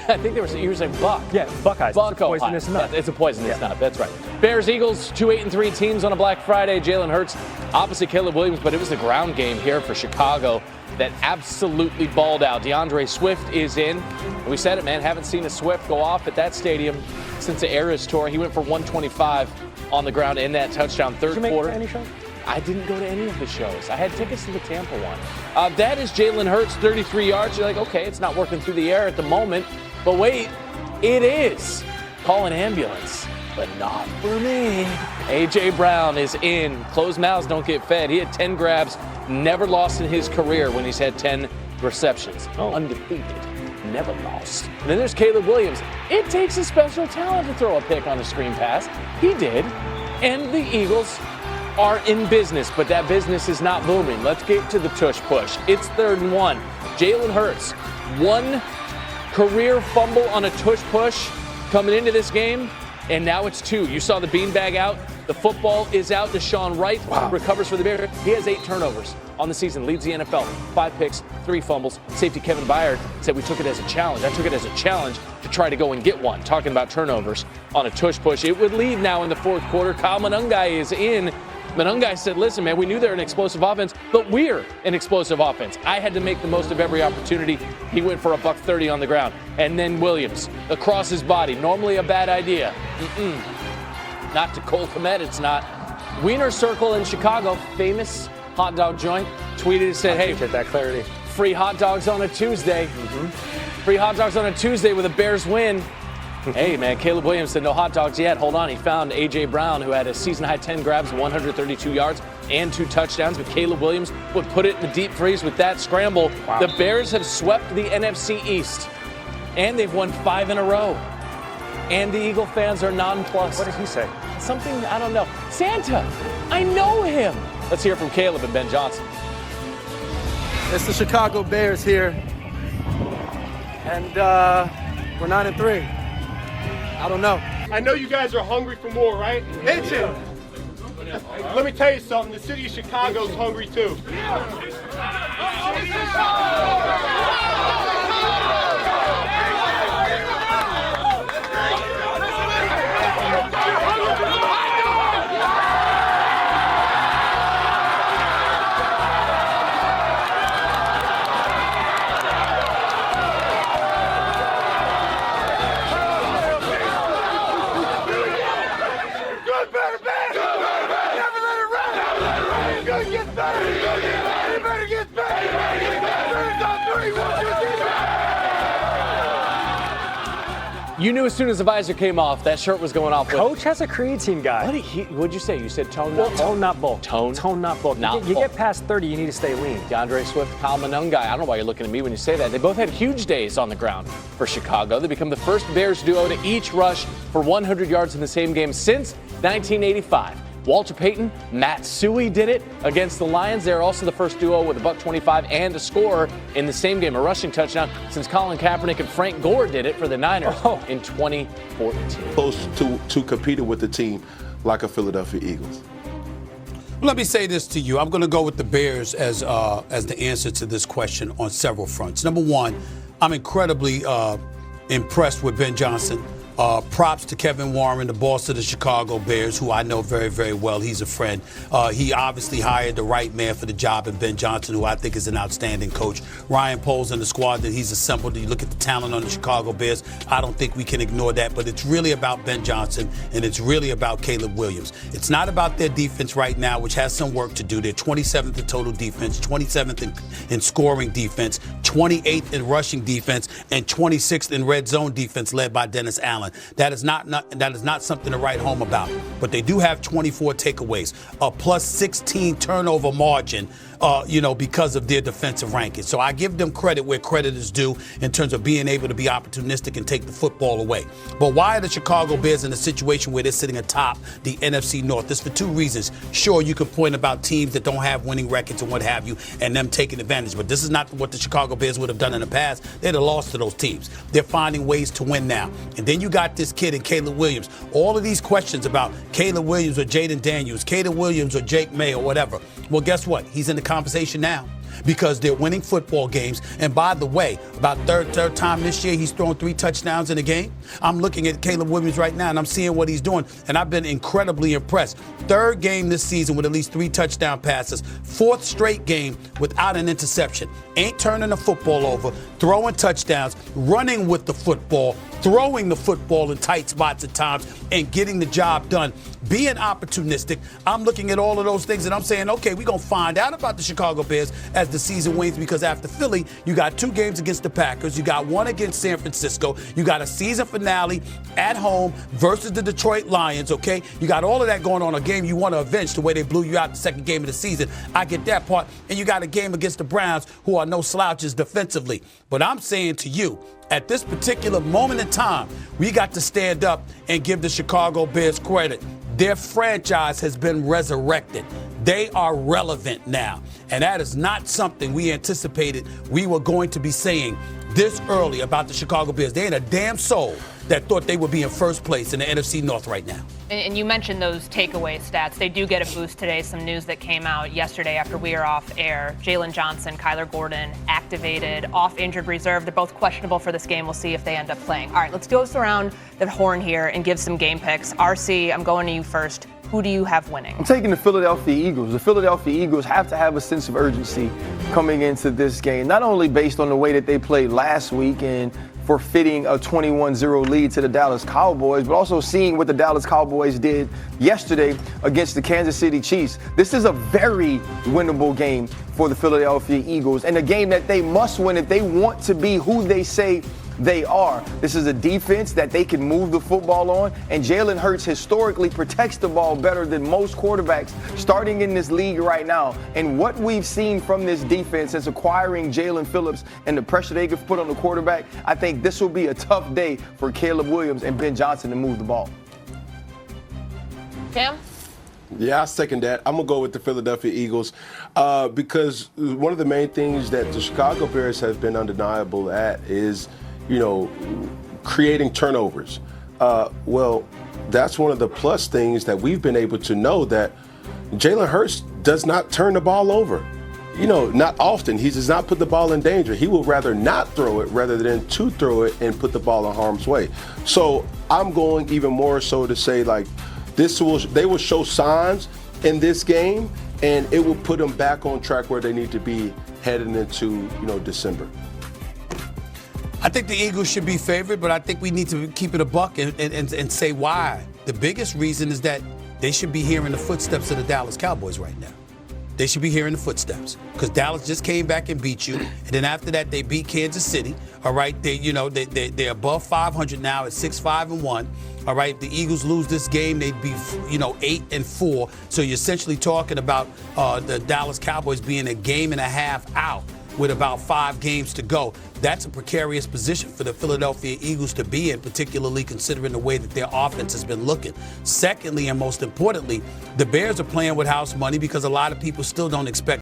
I think you were saying buck. Yeah, Buckeyes. Buck, it's a poisonous nut. It's a poisonous nut. That's right. Bears, Eagles, 2 8-3 teams on a Black Friday. Jalen Hurts opposite Caleb Williams, but it was the ground game here for Chicago that absolutely balled out. DeAndre Swift is in. We said it, man. Haven't seen a Swift go off at that stadium since the Eras tour. He went for 125 on the ground in that touchdown third quarter. Did you make any shows? I didn't go to any of the shows. I had tickets to the Tampa one. That is Jalen Hurts, 33 yards. You're like, okay, it's not working through the air at the moment. But wait, it is. Call an ambulance. But not for me. A.J. Brown is in. Closed mouths don't get fed. He had 10 grabs, never lost in his career when he's had 10 receptions. Undefeated, never lost. And then there's Caleb Williams. It takes a special talent to throw a pick on a screen pass. He did. And the Eagles are in business, but that business is not booming. Let's get to the tush push. It's 3rd and 1. Jalen Hurts, 1 career fumble on a tush push coming into this game. And now it's 2. You saw the beanbag out. The football is out. Deshaun Wright recovers for the Bears. He has 8 turnovers on the season. Leads the NFL. 5 picks, 3 fumbles. Safety Kevin Byard said we took it as a challenge. I took it as a challenge to try to go and get one. Talking about turnovers on a tush push. It would lead now in the 4th quarter. Kyle Monungai is in. Monungai said, listen, man, we knew they're an explosive offense, but we're an explosive offense. I had to make the most of every opportunity. He went for a $130 on the ground. And then Williams across his body. Normally a bad idea. Not to Cole Kmet, it's not. Wiener Circle in Chicago, famous hot dog joint, tweeted and said, hey, get that clarity. Free hot dogs on a Tuesday. Free hot dogs on a Tuesday with a Bears win. Hey, man, Caleb Williams said no hot dogs yet. Hold on. He found A.J. Brown, who had a season-high 10 grabs, 132 yards, and 2 touchdowns. But Caleb Williams would put it in the deep freeze with that scramble. Wow. The Bears have swept the NFC East, and they've won 5 in a row. And the Eagle fans are nonplussed. What did he say? Something, I don't know. Santa, I know him. Let's hear from Caleb and Ben Johnson. It's the Chicago Bears here, and we're 9-3. I don't know. I know you guys are hungry for more, right? Itching. Let me tell you something. The city of Chicago's hungry too. You knew as soon as the visor came off, that shirt was going off. Coach has a creatine guy. What'd you say? You said tone, well, not tone, not bulk. Tone, not bulk. You get past 30, you need to stay lean. DeAndre Swift, Kyle Monungai. I don't know why you're looking at me when you say that. They both had huge days on the ground for Chicago. They become the first Bears duo to each rush for 100 yards in the same game since 1985. Walter Payton, Matt Suey did it against the Lions. They're also the first duo with a $125 and a score in the same game, a rushing touchdown, since Colin Kaepernick and Frank Gore did it for the Niners in 2014. Supposed to compete with a team like a Philadelphia Eagles. Let me say this to you. I'm going to go with the Bears as the answer to this question on several fronts. Number one, I'm incredibly impressed with Ben Johnson. Props to Kevin Warren, the boss of the Chicago Bears, who I know very, very well. He's a friend. He obviously hired the right man for the job in Ben Johnson, who I think is an outstanding coach. Ryan Poles and the squad that he's assembled. You look at the talent on the Chicago Bears. I don't think we can ignore that. But it's really about Ben Johnson, and it's really about Caleb Williams. It's not about their defense right now, which has some work to do. They're 27th in total defense, 27th in scoring defense, 28th in rushing defense, and 26th in red zone defense, led by Dennis Allen. That is not something to write home about. But they do have 24 takeaways, a plus 16 turnover margin, because of their defensive ranking. So I give them credit where credit is due in terms of being able to be opportunistic and take the football away. But why are the Chicago Bears in a situation where they're sitting atop the NFC North? It's for 2 reasons. Sure, you can point about teams that don't have winning records and what have you, and them taking advantage. But this is not what the Chicago Bears would have done in the past. They'd have lost to those teams. They're finding ways to win now. And then you got this kid in Caleb Williams. All of these questions about Caleb Williams or Jayden Daniels, Caleb Williams or Jake May or whatever. Well, guess what? He's in the conversation now. because they're winning football games. And by the way, about third time this year, he's thrown 3 touchdowns in a game. I'm looking at Caleb Williams right now, and I'm seeing what he's doing, and I've been incredibly impressed. 3rd game this season with at least 3 touchdown passes. 4th straight game without an interception. Ain't turning the football over, throwing touchdowns, running with the football, throwing the football in tight spots at times, and getting the job done. Being opportunistic, I'm looking at all of those things, and I'm saying, okay, we're going to find out about the Chicago Bears as the season wanes, because after Philly, you got 2 games against the Packers, you got 1 against San Francisco, you got a season finale at home versus the Detroit Lions, okay? You got all of that going on, a game you want to avenge the way they blew you out the 2nd game of the season. I get that part. And you got a game against the Browns, who are no slouches defensively. But I'm saying to you, at this particular moment in time, we got to stand up and give the Chicago Bears credit. Their franchise has been resurrected. They are relevant now. And that is not something we anticipated we were going to be saying this early about the Chicago Bears. They ain't a damn soul that thought they would be in first place in the NFC North right now. And you mentioned those takeaway stats. They do get a boost today. Some news that came out yesterday after we were off air. Jalen Johnson, Kyler Gordon activated, off injured reserve. They're both questionable for this game. We'll see if they end up playing. All right, let's go around the horn here and give some game picks. RC, I'm going to you first. Who do you have winning? I'm taking the Philadelphia Eagles. The Philadelphia Eagles have to have a sense of urgency coming into this game, not only based on the way that they played last week and forfeiting a 21-0 lead to the Dallas Cowboys, but also seeing what the Dallas Cowboys did yesterday against the Kansas City Chiefs. This is a very winnable game for the Philadelphia Eagles, and a game that they must win if they want to be who they say they are. This is a defense that they can move the football on, and Jalen Hurts historically protects the ball better than most quarterbacks starting in this league right now. And what we've seen from this defense since acquiring Jalen Phillips and the pressure they could put on the quarterback, I think this will be a tough day for Caleb Williams and Ben Johnson to move the ball. Cam? Yeah, I second that. I'm going to go with the Philadelphia Eagles because one of the main things that the Chicago Bears have been undeniable at is, creating turnovers. Well, that's one of the plus things that we've been able to know, that Jalen Hurts does not turn the ball over. Not often. He does not put the ball in danger. He will rather not throw it rather than to throw it and put the ball in harm's way. So I'm going even more so to say, they will show signs in this game, and it will put them back on track where they need to be heading into, December. I think the Eagles should be favored, but I think we need to keep it a buck and say why. The biggest reason is that they should be hearing the footsteps of the Dallas Cowboys right now. They should be hearing the footsteps because Dallas just came back and beat you, and then after that they beat Kansas City. All right, they're above 500 now at 6-5-1. All right, if the Eagles lose this game, they'd be 8-4. So you're essentially talking about the Dallas Cowboys being a game and a half out with about 5 games to go. That's a precarious position for the Philadelphia Eagles to be in, particularly considering the way that their offense has been looking. Secondly, and most importantly, the Bears are playing with house money because a lot of people still don't expect